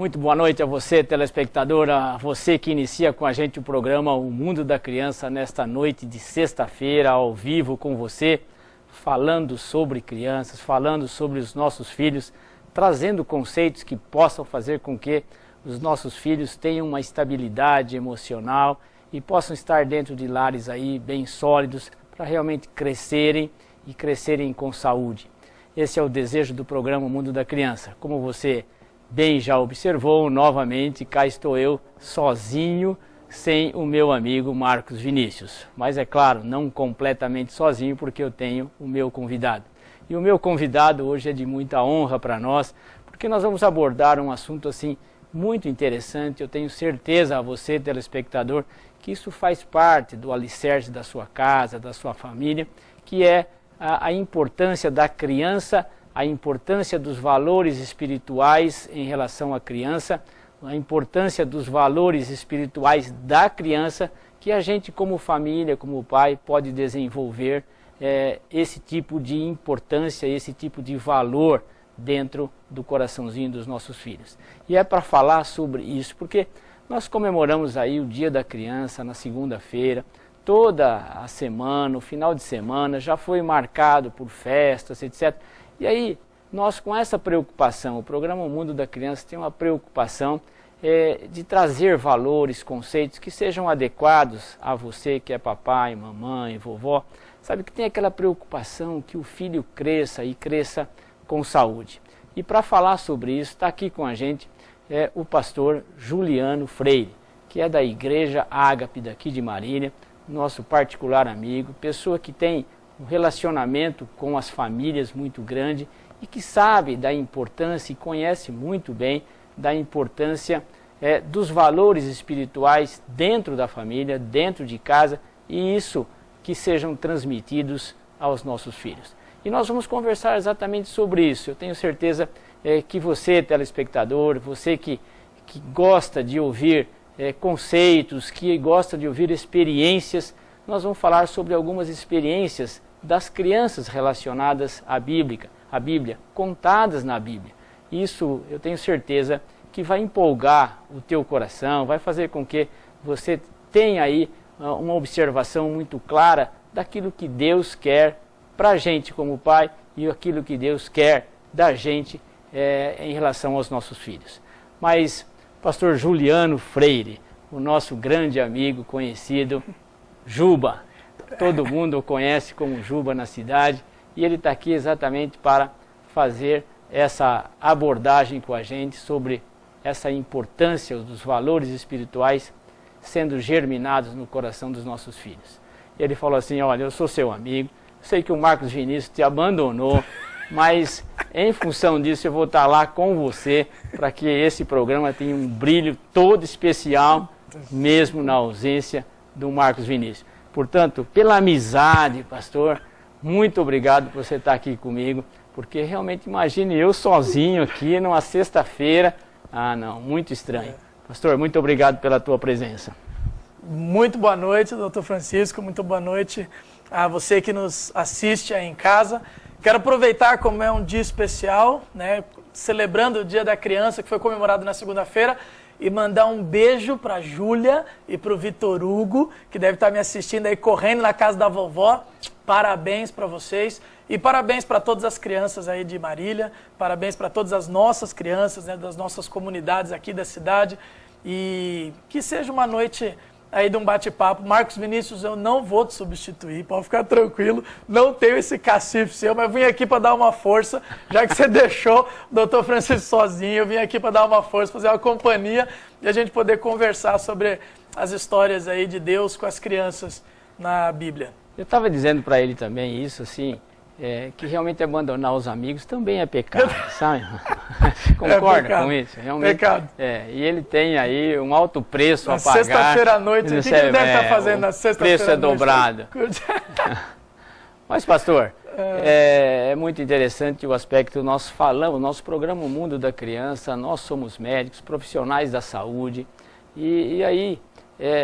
muito boa noite a você, telespectador, a você que inicia com a gente o programa O Mundo da Criança nesta noite de sexta-feira, ao vivo com você, falando sobre crianças, falando sobre os nossos filhos, trazendo conceitos que possam fazer com que os nossos filhos tenham uma estabilidade emocional e possam estar dentro de lares aí bem sólidos para realmente crescerem e crescerem com saúde. Esse é o desejo do programa O Mundo da Criança. Como você bem já observou, novamente cá estou eu sozinho, sem o meu amigo Marcos Vinícius. Mas é claro, não completamente sozinho, porque eu tenho o meu convidado. E o meu convidado hoje é de muita honra para nós, porque nós vamos abordar um assunto assim muito interessante. Eu tenho certeza a você, telespectador, que isso faz parte do alicerce da sua casa, da sua família, que é a importância da criança, a importância dos valores espirituais em relação à criança, a importância dos valores espirituais da criança, que a gente como família, como pai, pode desenvolver esse tipo de importância, esse tipo de valor dentro do coraçãozinho dos nossos filhos. E é para falar sobre isso, porque nós comemoramos aí o Dia da Criança na segunda-feira, toda a semana, o final de semana já foi marcado por festas, etc. E aí, nós com essa preocupação, o programa O Mundo da Criança tem uma preocupação de trazer valores, conceitos que sejam adequados a você que é papai, mamãe, vovó. Sabe que tem aquela preocupação que o filho cresça e cresça com saúde. E para falar sobre isso, está aqui com a gente o pastor Juliano Freire, que é da Igreja Ágape daqui de Marília, nosso particular amigo, pessoa que tem um relacionamento com as famílias muito grande e que sabe da importância e conhece muito bem da importância dos valores espirituais dentro da família, dentro de casa, e isso que sejam transmitidos aos nossos filhos. E nós vamos conversar exatamente sobre isso. Eu tenho certeza que você, telespectador, você que gosta de ouvir conceitos, que gosta de ouvir experiências, nós vamos falar sobre algumas experiências das crianças relacionadas à Bíblia, contadas na Bíblia. Isso eu tenho certeza que vai empolgar o teu coração, vai fazer com que você tenha aí uma observação muito clara daquilo que Deus quer para a gente como pai e aquilo que Deus quer da gente em relação aos nossos filhos. Mas pastor Juliano Freire, o nosso grande amigo, conhecido, Juba. Todo mundo o conhece como Juba na cidade, e ele está aqui exatamente para fazer essa abordagem com a gente sobre essa importância dos valores espirituais sendo germinados no coração dos nossos filhos. E ele falou assim: olha, eu sou seu amigo, sei que o Marcos Vinícius te abandonou, mas em função disso eu vou estar lá com você para que esse programa tenha um brilho todo especial, mesmo na ausência do Marcos Vinícius. Portanto, pela amizade, pastor, muito obrigado por você estar aqui comigo, porque realmente imagine eu sozinho aqui numa sexta-feira. Ah, não, muito estranho. Pastor, muito obrigado pela tua presença. Muito boa noite, doutor Francisco, muito boa noite a você que nos assiste aí em casa. Quero aproveitar, como é um dia especial, né, celebrando o Dia da Criança, que foi comemorado na segunda-feira, e mandar um beijo para a Júlia e para o Vitor Hugo, que deve estar me assistindo aí, correndo na casa da vovó. Parabéns para vocês e parabéns para todas as crianças aí de Marília, parabéns para todas as nossas crianças, né, das nossas comunidades aqui da cidade, e que seja uma noite aí de um bate-papo. Marcos Vinícius, eu não vou te substituir, pode ficar tranquilo, não tenho esse cacife seu, mas eu vim aqui para dar uma força, já que você deixou o doutor Francisco sozinho, eu vim aqui para dar uma força, fazer uma companhia e a gente poder conversar sobre as histórias aí de Deus com as crianças na Bíblia. Eu estava dizendo para ele também isso, assim, que realmente abandonar os amigos também é pecado, sabe? Concorda com isso? Realmente, pecado. E ele tem aí um alto preço na a pagar. Sexta-feira à noite, o que ele deve estar fazendo na sexta-feira à noite? O preço é dobrado. Mas, pastor, é muito interessante o aspecto que nós falamos, nosso programa O Mundo da Criança, nós somos médicos, profissionais da saúde, e aí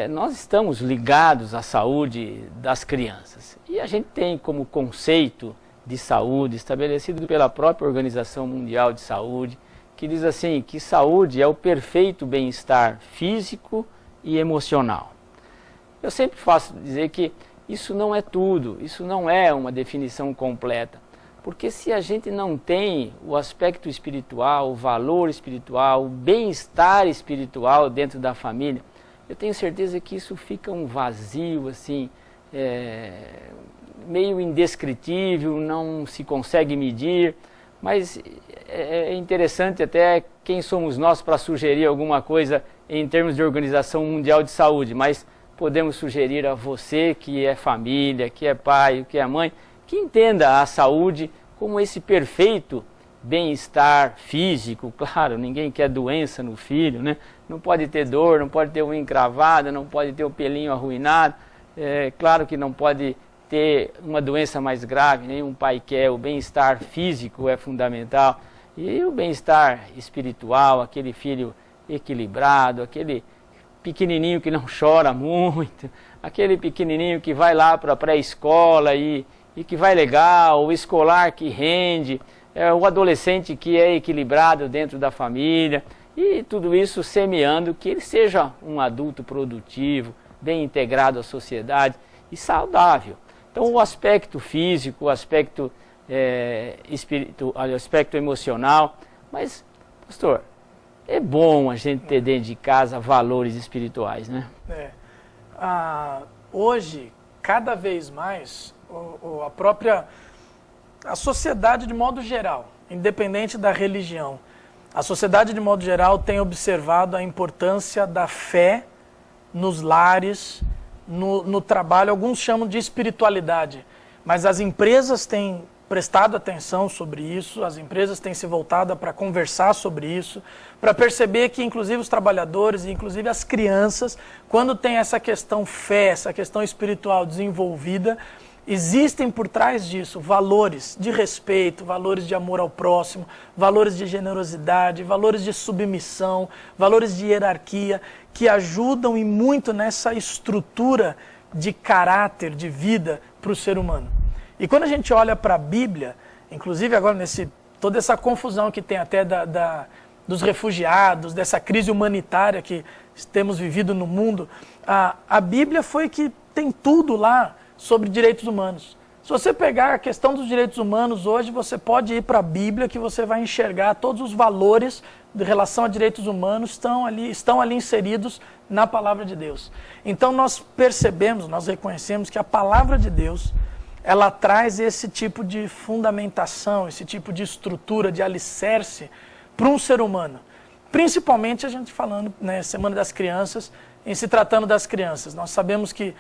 nós estamos ligados à saúde das crianças. E a gente tem como conceito de saúde estabelecido pela própria Organização Mundial de Saúde, que diz assim, que saúde é o perfeito bem-estar físico e emocional. Eu sempre faço dizer que isso não é tudo, isso não é uma definição completa. Porque se a gente não tem o aspecto espiritual, o valor espiritual, o bem-estar espiritual dentro da família, eu tenho certeza que isso fica um vazio, assim, meio indescritível, não se consegue medir, mas é interessante até quem somos nós para sugerir alguma coisa em termos de Organização Mundial de Saúde, mas podemos sugerir a você que é família, que é pai, que é mãe, que entenda a saúde como esse perfeito bem-estar físico. Claro, ninguém quer doença no filho, né? Não pode ter dor, não pode ter unha encravada, não pode ter o pelinho arruinado. Claro que não pode ter uma doença mais grave, nenhum pai quer. O bem-estar físico é fundamental. E o bem-estar espiritual, aquele filho equilibrado, aquele pequenininho que não chora muito, aquele pequenininho que vai lá para a pré-escola e que vai legal, o escolar que rende, o adolescente que é equilibrado dentro da família, e tudo isso semeando que ele seja um adulto produtivo, bem integrado à sociedade e saudável. Então o aspecto físico, o aspecto espiritual, o aspecto emocional, mas, pastor, é bom a gente ter dentro de casa valores espirituais, né? Hoje, cada vez mais, a sociedade de modo geral, independente da religião, a sociedade de modo geral tem observado a importância da fé nos lares, no trabalho. Alguns chamam de espiritualidade, mas as empresas têm prestado atenção sobre isso, as empresas têm se voltado para conversar sobre isso, para perceber que inclusive os trabalhadores e inclusive as crianças, quando tem essa questão fé, essa questão espiritual desenvolvida, existem por trás disso valores de respeito, valores de amor ao próximo, valores de generosidade, valores de submissão, valores de hierarquia, que ajudam e muito nessa estrutura de caráter, de vida para o ser humano. E quando a gente olha para a Bíblia, inclusive agora toda essa confusão que tem até dos refugiados, dessa crise humanitária que temos vivido no mundo, a Bíblia foi que tem tudo lá sobre direitos humanos. Se você pegar a questão dos direitos humanos hoje, você pode ir para a Bíblia que você vai enxergar todos os valores de relação a direitos humanos estão ali inseridos na palavra de Deus. Então nós percebemos, nós reconhecemos que a palavra de Deus, ela traz esse tipo de fundamentação, esse tipo de estrutura, de alicerce para um ser humano. Principalmente a gente falando, né, Semana das Crianças, em se tratando das crianças. Nós sabemos que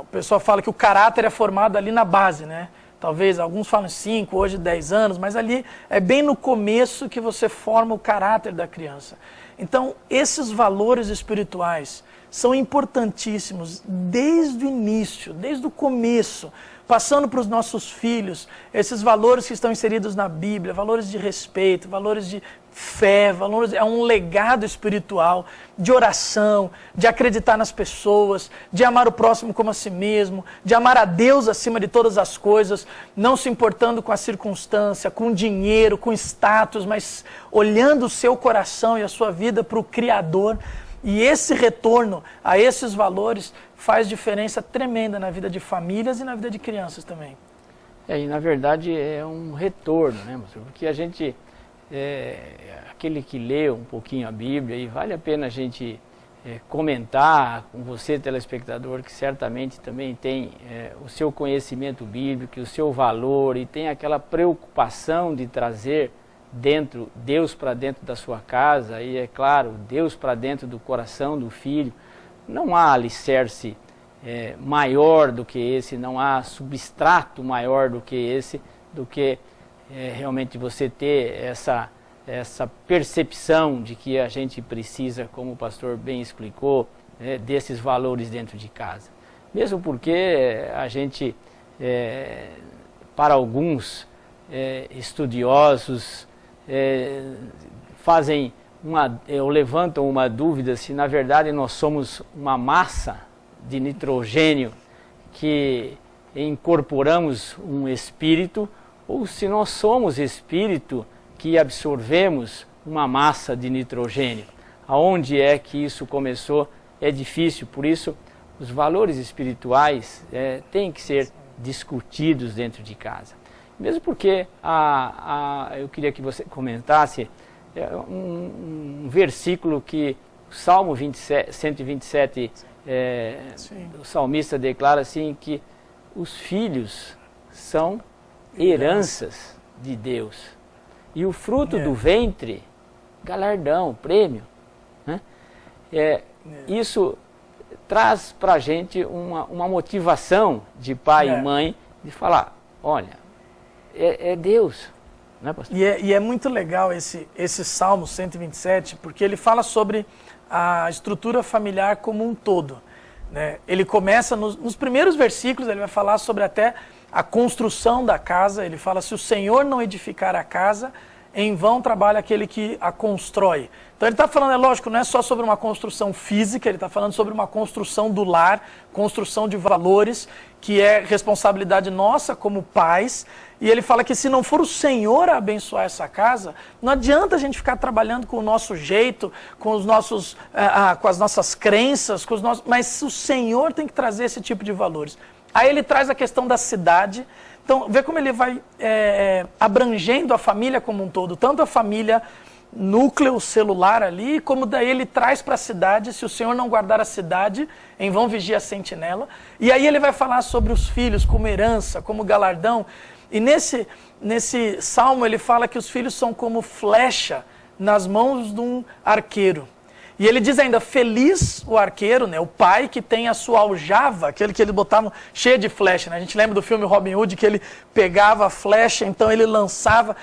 o pessoal fala que o caráter é formado ali na base, né? Talvez alguns falam 5, hoje 10 anos, mas ali é bem no começo que você forma o caráter da criança. Então, esses valores espirituais são importantíssimos desde o início, desde o começo, passando para os nossos filhos, esses valores que estão inseridos na Bíblia, valores de respeito, valores de fé, é um legado espiritual, de oração, de acreditar nas pessoas, de amar o próximo como a si mesmo, de amar a Deus acima de todas as coisas, não se importando com a circunstância, com o dinheiro, com o status, mas olhando o seu coração e a sua vida para o Criador. E esse retorno a esses valores faz diferença tremenda na vida de famílias e na vida de crianças também. E na verdade é um retorno, né, pastor? Porque a gente, aquele que lê um pouquinho a Bíblia, e vale a pena a gente comentar com você, telespectador, que certamente também tem o seu conhecimento bíblico, o seu valor, e tem aquela preocupação de trazer Deus para dentro da sua casa, e é claro, Deus para dentro do coração do filho. Não há alicerce maior do que esse, não há substrato maior do que esse, do que realmente você ter essa percepção de que a gente precisa, como o pastor bem explicou, desses valores dentro de casa. Mesmo porque a gente, para alguns estudiosos, levantam uma dúvida se na verdade nós somos uma massa de nitrogênio que incorporamos um espírito, ou se nós somos espírito que absorvemos uma massa de nitrogênio. Aonde é que isso começou? É difícil, por isso os valores espirituais têm que ser discutidos dentro de casa. Mesmo porque eu queria que você comentasse um versículo que o Salmo 127, o salmista declara assim que os filhos são heranças de Deus. E o fruto do ventre, galardão, prêmio. Né? Isso traz para a gente uma motivação de pai e mãe de falar, olha, é Deus. Né, pastor? E é muito legal esse Salmo 127, porque ele fala sobre a estrutura familiar como um todo. Né? Ele começa, nos primeiros versículos, ele vai falar sobre até a construção da casa. Ele fala, se o Senhor não edificar a casa, em vão trabalha aquele que a constrói. Então ele está falando, é lógico, não é só sobre uma construção física, ele está falando sobre uma construção do lar, construção de valores, que é responsabilidade nossa como pais. E ele fala que se não for o Senhor a abençoar essa casa, não adianta a gente ficar trabalhando com o nosso jeito, com os nossos, com as nossas crenças, mas o Senhor tem que trazer esse tipo de valores. Aí ele traz a questão da cidade. Então, vê como ele vai abrangendo a família como um todo, tanto a família núcleo celular ali, como daí ele traz para a cidade, se o Senhor não guardar a cidade, em vão vigia a sentinela. E aí ele vai falar sobre os filhos como herança, como galardão. E nesse salmo ele fala que os filhos são como flecha nas mãos de um arqueiro. E ele diz ainda, feliz o arqueiro, né, o pai que tem a sua aljava, aquele que ele botava cheia de flecha. Né? A gente lembra do filme Robin Hood, que ele pegava a flecha, então ele lançava.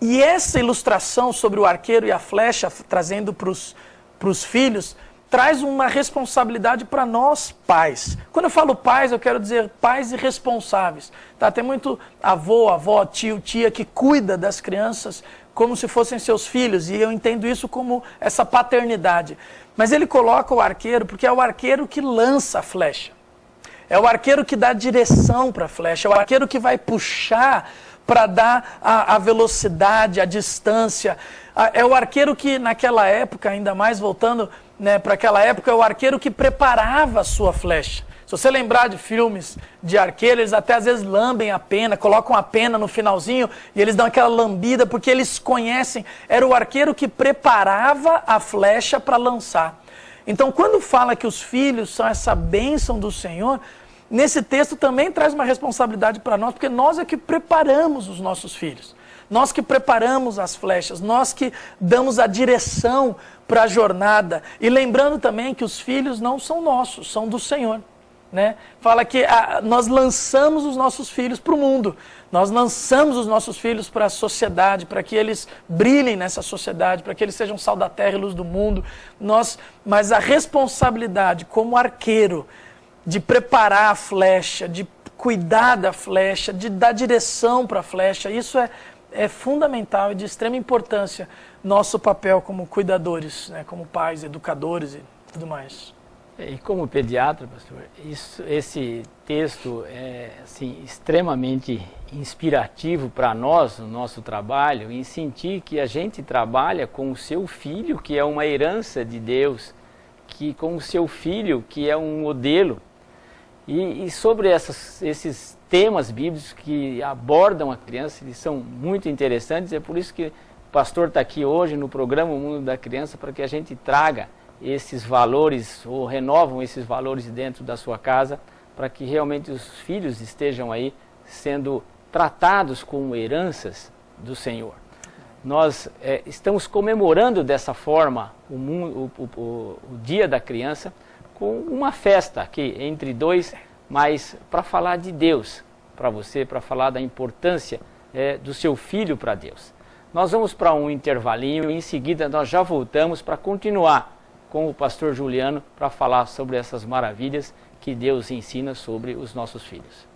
E essa ilustração sobre o arqueiro e a flecha, trazendo para os filhos, traz uma responsabilidade para nós pais. Quando eu falo pais, eu quero dizer pais irresponsáveis. Tá? Tem muito avô, avó, tio, tia que cuida das crianças como se fossem seus filhos, e eu entendo isso como essa paternidade. Mas ele coloca o arqueiro porque é o arqueiro que lança a flecha. É o arqueiro que dá direção para a flecha, é o arqueiro que vai puxar para dar a velocidade, a distância. É o arqueiro que naquela época, ainda mais voltando para aquela época, é o arqueiro que preparava a sua flecha. Se você lembrar de filmes de arqueiro, eles até às vezes lambem a pena, colocam a pena no finalzinho e eles dão aquela lambida porque eles conhecem. Era o arqueiro que preparava a flecha para lançar. Então, quando fala que os filhos são essa bênção do Senhor, nesse texto também traz uma responsabilidade para nós, porque nós é que preparamos os nossos filhos. Nós que preparamos as flechas, nós que damos a direção para a jornada. E lembrando também que os filhos não são nossos, são do Senhor. Né? Fala que nós lançamos os nossos filhos para o mundo, nós lançamos os nossos filhos para a sociedade, para que eles brilhem nessa sociedade, para que eles sejam sal da terra e luz do mundo. Mas a responsabilidade como arqueiro de preparar a flecha, de cuidar da flecha, de dar direção para a flecha, isso é fundamental e de extrema importância, nosso papel como cuidadores, né? Como pais, educadores e tudo mais. E como pediatra, pastor, esse texto é assim, extremamente inspirativo para nós, no nosso trabalho, em sentir que a gente trabalha com o seu filho, que é uma herança de Deus, que com o seu filho, que é um modelo. E sobre esses temas bíblicos que abordam a criança, eles são muito interessantes, é por isso que o pastor está aqui hoje no programa O Mundo da Criança, para que a gente traga esses valores, ou renovam esses valores dentro da sua casa, para que realmente os filhos estejam aí sendo tratados como heranças do Senhor. Nós estamos comemorando dessa forma o Dia da Criança, com uma festa aqui entre dois, mas para falar de Deus para você, para falar da importância do seu filho para Deus. Nós vamos para um intervalinho e em seguida nós já voltamos para continuar com o pastor Juliano para falar sobre essas maravilhas que Deus ensina sobre os nossos filhos.